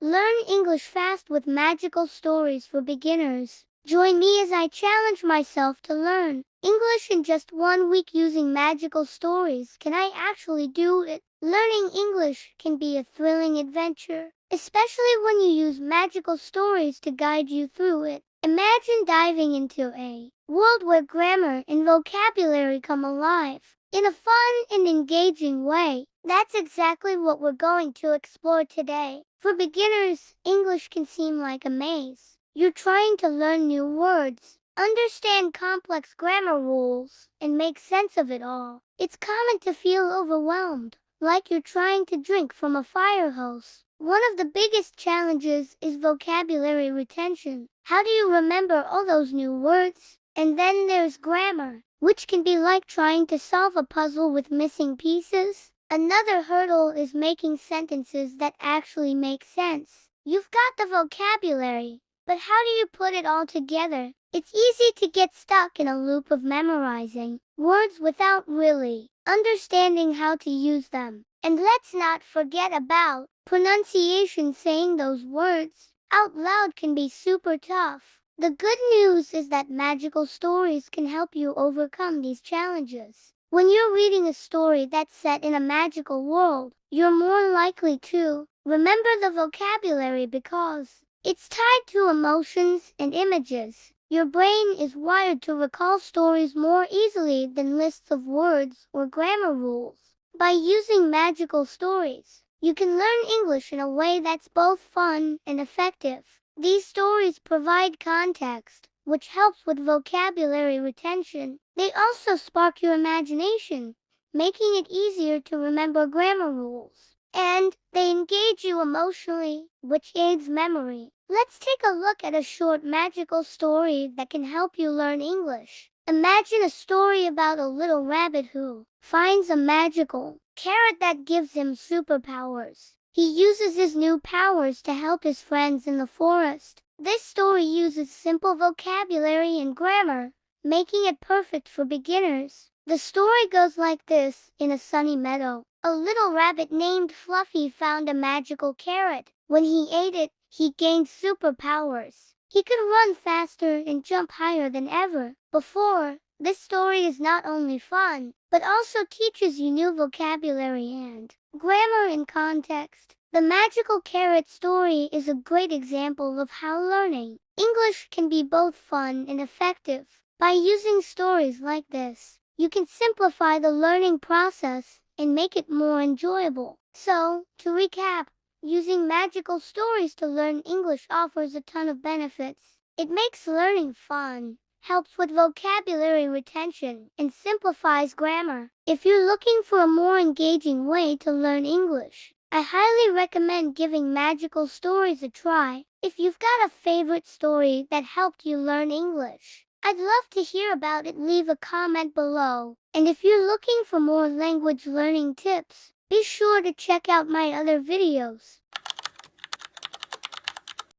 Learn English fast with magical stories for beginners. Join me as I challenge myself to learn English in just 1 week using magical stories. Can I actually do it? Learning English can be a thrilling adventure, especially when you use magical stories to guide you through it. Imagine diving into a world where grammar and vocabulary come alive in a fun and engaging way. That's exactly what we're going to explore today. For beginners, English can seem like a maze. You're trying to learn new words, understand complex grammar rules, and make sense of it all. It's common to feel overwhelmed, like you're trying to drink from a fire hose. One of the biggest challenges is vocabulary retention. How do you remember all those new words? And then there's grammar, which can be like trying to solve a puzzle with missing pieces. Another hurdle is making sentences that actually make sense. You've got the vocabulary, but how do you put it all together? It's easy to get stuck in a loop of memorizing words without really understanding how to use them. And let's not forget about pronunciation. Saying those words out loud can be super tough. The good news is that magical stories can help you overcome these challenges. When you're reading a story that's set in a magical world, you're more likely to remember the vocabulary because it's tied to emotions and images. Your brain is wired to recall stories more easily than lists of words or grammar rules. By using magical stories, you can learn English in a way that's both fun and effective. These stories provide context, which helps with vocabulary retention. They also spark your imagination, making it easier to remember grammar rules. And they engage you emotionally, which aids memory. Let's take a look at a short magical story that can help you learn English. Imagine a story about a little rabbit who finds a magical carrot that gives him superpowers. He uses his new powers to help his friends in the forest. This story uses simple vocabulary and grammar, making it perfect for beginners. The story goes like this. In a sunny meadow, a little rabbit named Fluffy found a magical carrot. When he ate it, he gained superpowers. He could run faster and jump higher than ever before. This story is not only fun, but also teaches you new vocabulary and grammar in context. The magical carrot story is a great example of how learning English can be both fun and effective. By using stories like this, you can simplify the learning process and make it more enjoyable. So, to recap, using magical stories to learn English offers a ton of benefits. It makes learning fun, helps with vocabulary retention, and simplifies grammar. If you're looking for a more engaging way to learn English, I highly recommend giving magical stories a try. If you've got a favorite story that helped you learn English, I'd love to hear about it. Leave a comment below. And if you're looking for more language learning tips, be sure to check out my other videos.